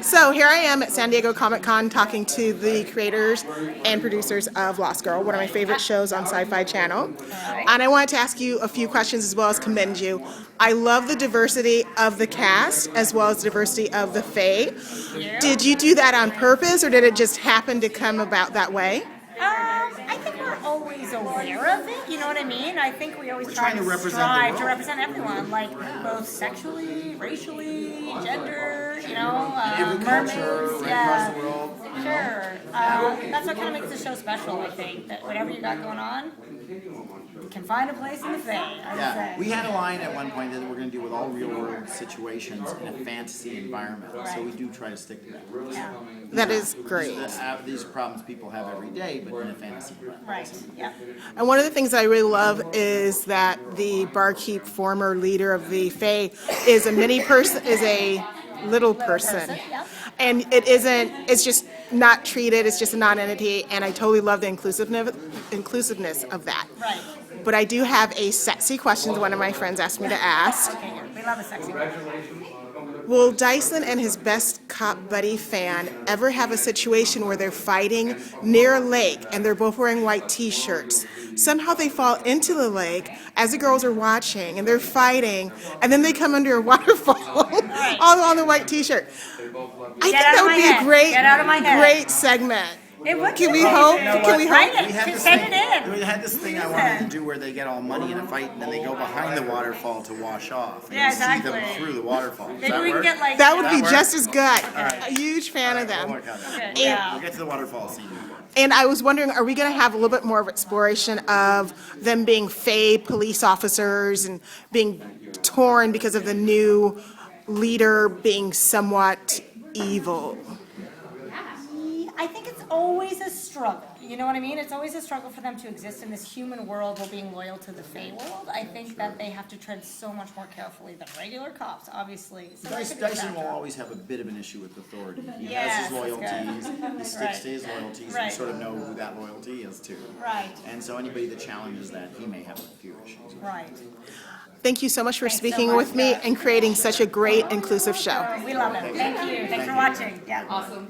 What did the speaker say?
So here I am at San Diego Comic-Con talking to the creators and producers of Lost Girl, one of my favorite shows on SyFy channel. And I wanted to ask you a few questions as well as commend you. I love the diversity of the cast as well as the diversity of the Fae. Did you do that on purpose or did it just happen to come about that way? I think we're always aware of it, you know what I mean? I think we always try to strive to represent everyone, like both sexually, racially, gender, you know, mermaids, yeah, sure. That's what kind of makes the show special, I think, that whatever you got going on, you can find a place in the Fae, I would say. We had a line at one point that we're going to do with all real-world situations in a fantasy environment, so we do try to stick to that. Yeah. That is great. These problems people have every day, but in a fantasy environment. Right, yeah. And one of the things I really love is that the barkeep, former leader of the Fae, is a mini person, is a little person. Yeah. And it's just not treated, it's just a non-entity, and I totally love the inclusiveness of that. Right. But I do have a sexy question one of my friends asked me to ask. Okay, good. We love a sexy one. Will Dyson and his best cop buddy Fan ever have a situation where they're fighting near a lake and they're both wearing white t-shirts? Somehow they fall into the lake as the girls are watching and they're fighting and then they come under a waterfall all on the white t-shirt. I think that would be a great segment. It would Can be. we hope? Can we hope? write it? Send it in. We had this thing I wanted to do where they get all muddy in a fight and then they go behind the waterfall to wash off. And Yeah, you exactly. see them through the waterfall. Does Maybe that we can work? get like That would be work? just as good. right. A huge fan of them. We'll work on that. Okay, yeah. We'll get to the waterfall scene. And I was wondering, are we going to have a little bit more of exploration of them being Fae police officers and being torn because of the new leader being somewhat evil? I think it's always a struggle. You know what I mean? It's always a struggle for them to exist in this human world while being loyal to the Fae world. I think that they have to tread so much more carefully than regular cops, obviously. So Dyson will always have a bit of an issue with authority. He Yes, has his that's loyalties, he sticks Right. to his loyalties, and Right. you sort of know who that loyalty is to. Right. And so anybody that challenges that, he may have a few issues. Right. Thank you so much for Thanks so speaking much, with me yeah. and creating such a great, inclusive show. We love it. Thank you. Thanks for watching. Yeah. Awesome.